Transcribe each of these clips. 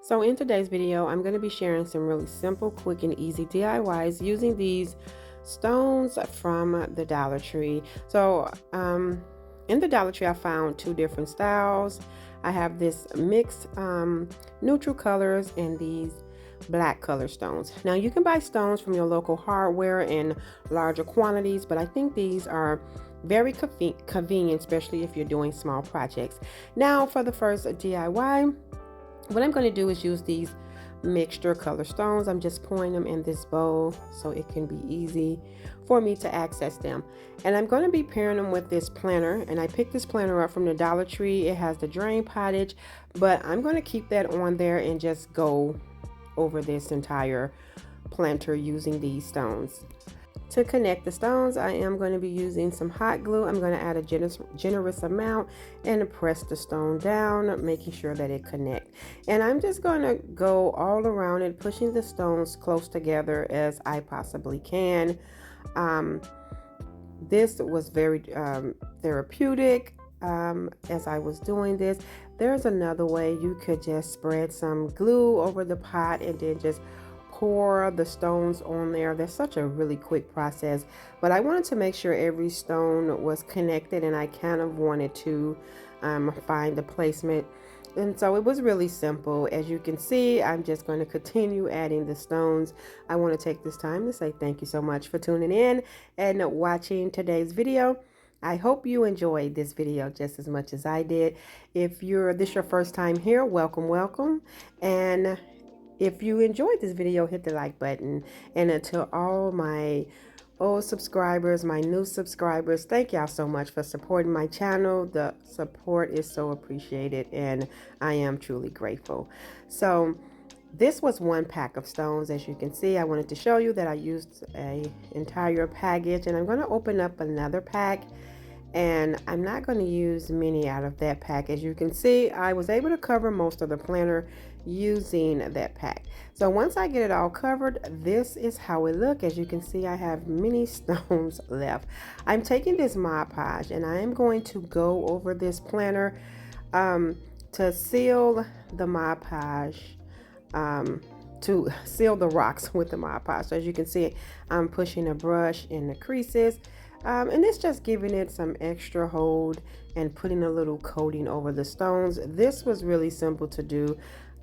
So in today's video, I'm going to be sharing some really simple, quick, and easy DIYs using these stones from the Dollar Tree. In the Dollar Tree, I found two different styles. I have this mixed neutral colors and these black color stones. Now you can buy stones from your local hardware in larger quantities, but I think these are very convenient, especially if you're doing small projects. Now for the first DIY, what I'm going to do is use these mixture color stones. I'm just pouring them in this bowl so it can be easy for me to access them. And I'm going to be pairing them with this planter. And I picked this planter up from the Dollar Tree. It has the drain pottage, but I'm going to keep that on there and just go over this entire planter using these stones. To connect the stones, I am going to be using some hot glue. I'm going to add a generous amount and press the stone down, making sure that it connects. And I'm just going to go all around it, pushing the stones close together as I possibly can. This was very therapeutic as I was doing this. There's another way. You could just spread some glue over the pot and then just pour the stones on there. That's such a really quick process, but I wanted to make sure every stone was connected, and I kind of wanted to find the placement, and so it was really simple. As you can see, I'm just going to continue adding the stones. I want to take this time to say thank you so much for tuning in and watching today's video. I hope you enjoyed this video just as much as I did. If this your first time here, welcome, and if you enjoyed this video, hit the like button. And to all my old subscribers, my new subscribers, thank y'all so much for supporting my channel. The support is so appreciated, and I am truly grateful. So this was one pack of stones. As you can see, I wanted to show you that I used an entire package, and I'm going to open up another pack. And I'm not going to use many out of that pack. As you can see, I was able to cover most of the planter using that pack. So once I get it all covered, this is how it looks. As you can see, I have many stones left. I'm taking this Mod Podge and I am going to go over this planter to seal the Mod Podge, to seal the rocks with the Mod Podge. So as you can see, I'm pushing a brush in the creases. And it's just giving it some extra hold and putting a little coating over the stones. This was really simple to do.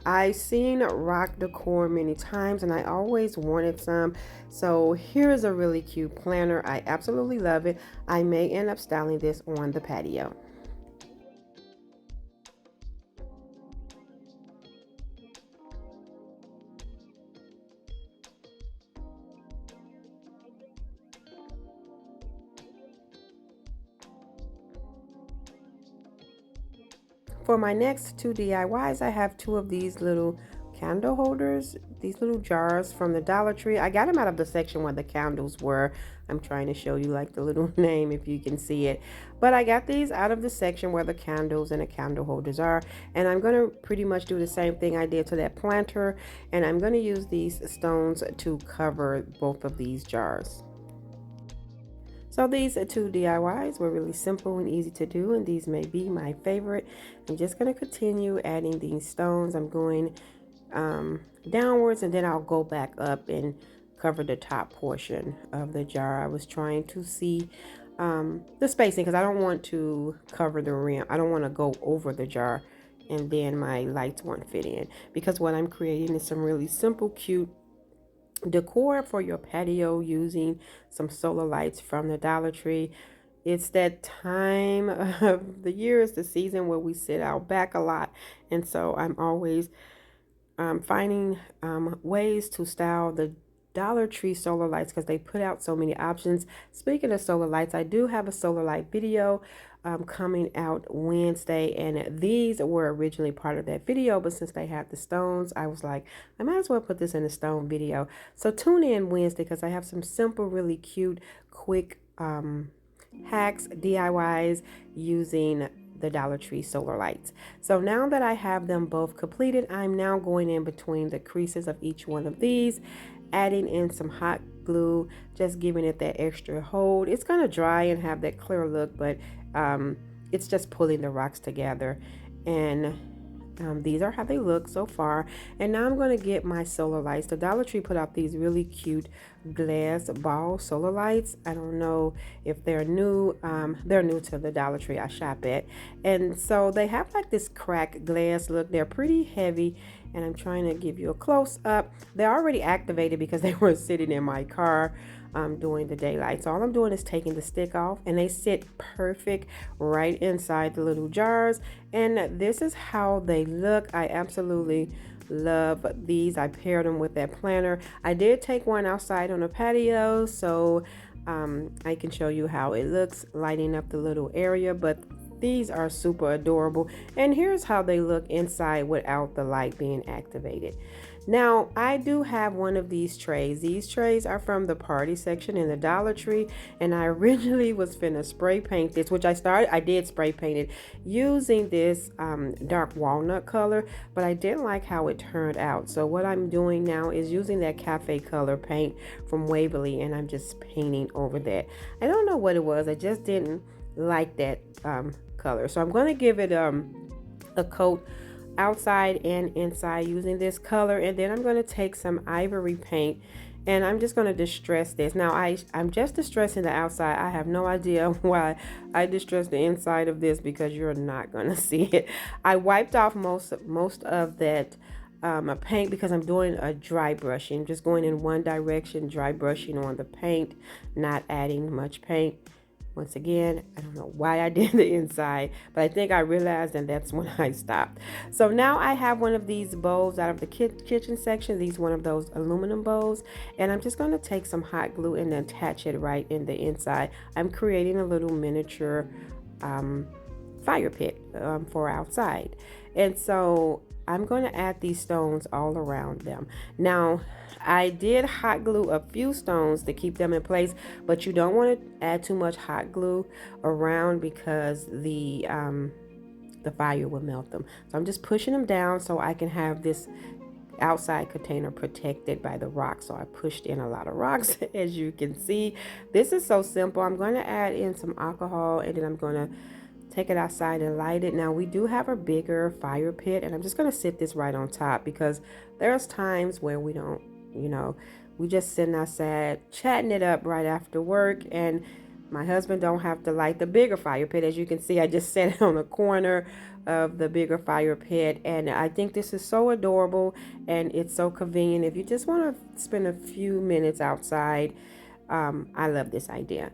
I've seen rock decor many times and I always wanted some. So here's a really cute planter. I absolutely love it. I may end up styling this on the patio. For my next two DIYs, I have two of these little candle holders, these little jars from the Dollar Tree. I got them out of the section where the candles were. I'm trying to show you like the little name if you can see it. But I got these out of the section where the candles and the candle holders are. And I'm going to pretty much do the same thing I did to that planter. And I'm going to use these stones to cover both of these jars. So these two DIYs were really simple and easy to do, and these may be my favorite. I'm just going to continue adding these stones. I'm going downwards, and then I'll go back up and cover the top portion of the jar. I was trying to see the spacing because I don't want to cover the rim. I don't want to go over the jar and then my lights won't fit in, because what I'm creating is some really simple, cute decor for your patio using some solar lights from the Dollar Tree. It's that time of the year, it's the season where we sit out back a lot, and so I'm always finding ways to style the Dollar Tree solar lights because they put out so many options. Speaking of solar lights, I do have a solar light video coming out Wednesday, and these were originally part of that video, but since they have the stones, I was like, I might as well put this in a stone video. So tune in Wednesday because I have some simple, really cute, quick hacks, DIYs using the Dollar Tree solar lights. So now that I have them both completed, I'm now going in between the creases of each one of these, adding in some hot glue, just giving it that extra hold. It's going to dry and have that clear look, but it's just pulling the rocks together. And These are how they look so far. And now I'm going to get my solar lights. The Dollar Tree put out these really cute glass ball solar lights. I don't know if they're new. They're new to the Dollar Tree I shop at. And so they have like this cracked glass look. They're pretty heavy. And I'm trying to give you a close up. They're already activated because they were sitting in my car during the daylight. So all I'm doing is taking the stick off, and they sit perfect right inside the little jars. And this is how they look. I absolutely love these. I paired them with that planter. I did take one outside on a patio, so I can show you how it looks lighting up the little area, but these are super adorable. And here's how they look inside without the light being activated. Now, I do have one of these trays. These trays are from the party section in the Dollar Tree, and I originally was finna spray paint this, which I did spray paint it using this dark walnut color, but I didn't like how it turned out. So what I'm doing now is using that cafe color paint from Waverly, and I'm just painting over that. I don't know what it was. I just didn't like that color. So I'm going to give it a coat outside and inside using this color, and then I'm going to take some ivory paint and I'm just going to distress this. Now I'm just distressing the outside. I have no idea why I distressed the inside of this, because you're not going to see it. I wiped off most of that paint because I'm doing a dry brushing, just going in one direction, dry brushing on the paint, not adding much paint. Once again, I don't know why I did the inside, but I think I realized, and that's when I stopped. So now I have one of these bowls out of the kitchen section. These one of those aluminum bowls, and I'm just going to take some hot glue and attach it right in the inside. I'm creating a little miniature fire pit for outside. And so I'm going to add these stones all around them. Now, I did hot glue a few stones to keep them in place, but you don't want to add too much hot glue around because the fire will melt them. So I'm just pushing them down so I can have this outside container protected by the rocks. So I pushed in a lot of rocks, as you can see. This is so simple. I'm going to add in some alcohol, and then I'm going to take it outside and light it. Now we do have a bigger fire pit, and I'm just going to sit this right on top, because there's times where we don't, we just sitting outside chatting it up right after work, and my husband don't have to light the bigger fire pit. As you can see, I just set it on the corner of the bigger fire pit, and I think this is so adorable, and it's so convenient if you just want to spend a few minutes outside. I love this idea.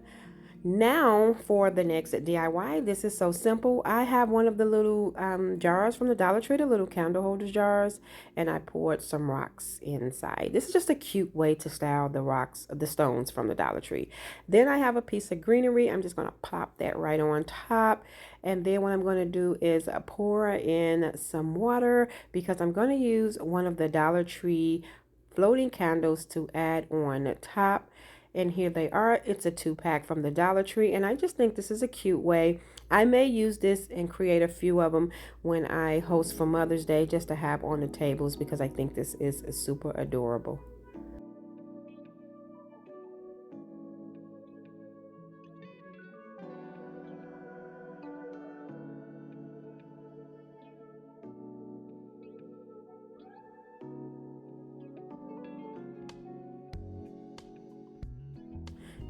Now for the next DIY, this is so simple. I have one of the little jars from the Dollar Tree, the little candle holder jars, and I poured some rocks inside. This is just a cute way to style the rocks, the stones from the Dollar Tree. Then I have a piece of greenery. I'm just going to plop that right on top. And then what I'm going to do is pour in some water, because I'm going to use one of the Dollar Tree floating candles to add on the top. And here they are. It's a 2-pack from the Dollar Tree, and I just think this is a cute way. I may use this and create a few of them when I host for Mother's Day, just to have on the tables, because I think this is super adorable.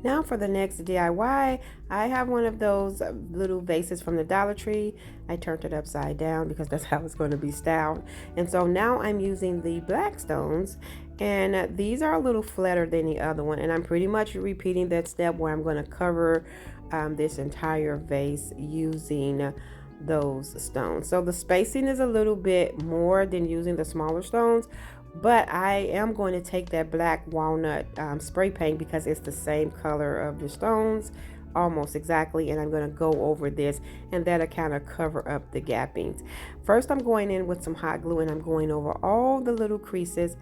Now for the next DIY, I have one of those little vases from the Dollar Tree. I turned it upside down because that's how it's going to be styled. And so now I'm using the black stones, and these are a little flatter than the other one. And I'm pretty much repeating that step where I'm going to cover this entire vase using those stones. So the spacing is a little bit more than using the smaller stones, but I am going to take that black walnut spray paint, because it's the same color of the stones almost exactly, and I'm going to go over this, and that'll kind of cover up the gappings. First, I'm going in with some hot glue, and I'm going over all the little creases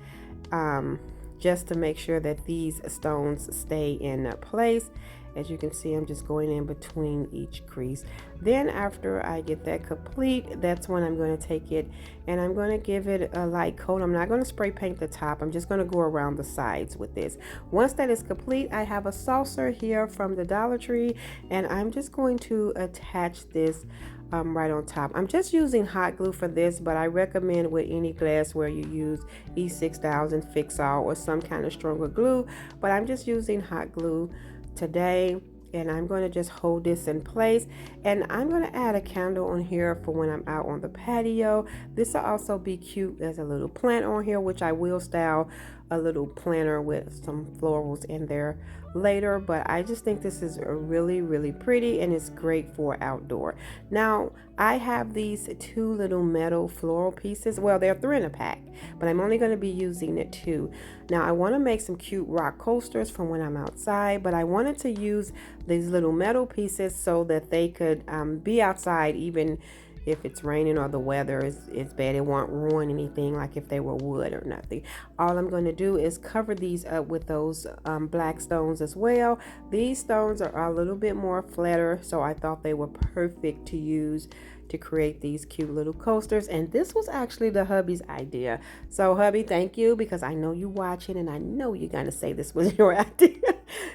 just to make sure that these stones stay in place. As you can see, I'm just going in between each crease. Then after I get that complete, that's when I'm going to take it and I'm going to give it a light coat. I'm not going to spray paint the top. I'm just going to go around the sides with this. Once that is complete, I have a saucer here from the Dollar Tree, and I'm just going to attach this right on top. I'm just using hot glue for this, but I recommend with any glassware you use E6000 Fix-All or some kind of stronger glue, but I'm just using hot glue today. And I'm going to just hold this in place, and I'm going to add a candle on here for when I'm out on the patio. This will also be cute. There's a little plant on here, which I will style a little planter with some florals in there later, but I just think this is really, really pretty, and it's great for outdoor. Now I have these two little metal floral pieces. Well, they're 3 in a pack, but I'm only going to be using it 2. Now I want to make some cute rock coasters for when I'm outside, but I wanted to use these little metal pieces so that they could be outside even if it's raining or the weather is bad. It won't ruin anything like if they were wood or nothing. All I'm going to do is cover these up with those black stones as well. These stones are a little bit more flatter, so I thought they were perfect to use to create these cute little coasters. And this was actually the hubby's idea. So hubby, thank you, because I know you watching and I know you're going to say this was your idea.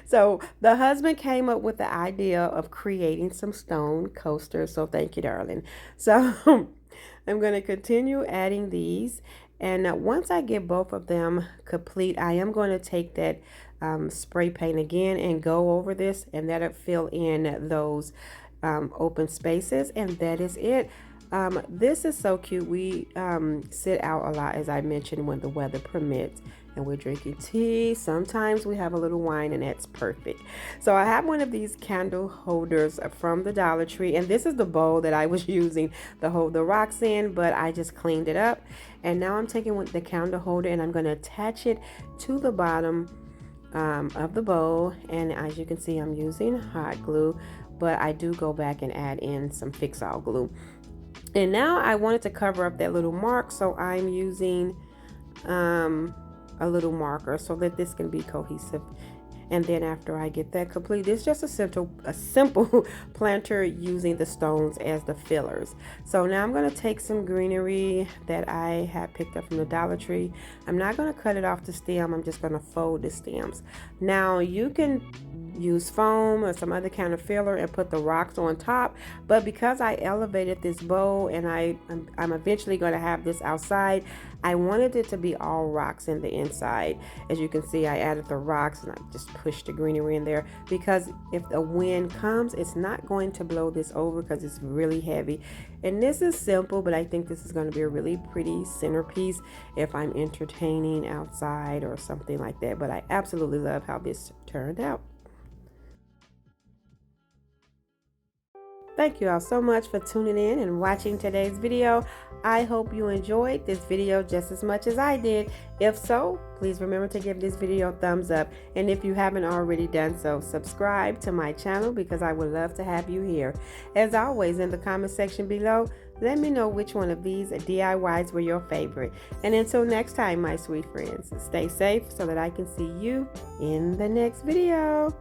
So the husband came up with the idea of creating some stone coasters. So thank you, darling. So I'm going to continue adding these. And once I get both of them complete, I am going to take that spray paint again and go over this, and that'll fill in those open spaces, and that is it. This is so cute. We sit out a lot, as I mentioned, when the weather permits, and we're drinking tea. Sometimes we have a little wine, and that's perfect. So I have one of these candle holders from the Dollar Tree, and this is the bowl that I was using to hold the rocks in, but I just cleaned it up. And now I'm taking the candle holder and I'm going to attach it to the bottom of the bowl, and as you can see, I'm using hot glue, but I do go back and add in some Fix-All glue. And now I wanted to cover up that little mark, so I'm using a little marker so that this can be cohesive. And then after I get that complete, it's just a simple planter using the stones as the fillers. So now I'm going to take some greenery that I had picked up from the Dollar Tree. I'm not going to cut it off the stem. I'm just going to fold the stems. Now you can use foam or some other kind of filler and put the rocks on top, but because I elevated this bowl and I'm eventually going to have this outside, I wanted it to be all rocks in the inside. As you can see, I added the rocks and I just pushed the greenery in there, because if the wind comes, it's not going to blow this over because it's really heavy. And this is simple, but I think this is going to be a really pretty centerpiece if I'm entertaining outside or something like that. But I absolutely love how this turned out. Thank you all so much for tuning in and watching today's video. I hope you enjoyed this video just as much as I did. If so, please remember to give this video a thumbs up. And if you haven't already done so, subscribe to my channel, because I would love to have you here. As always, in the comment section below, let me know which one of these DIYs were your favorite. And until next time, my sweet friends, stay safe so that I can see you in the next video.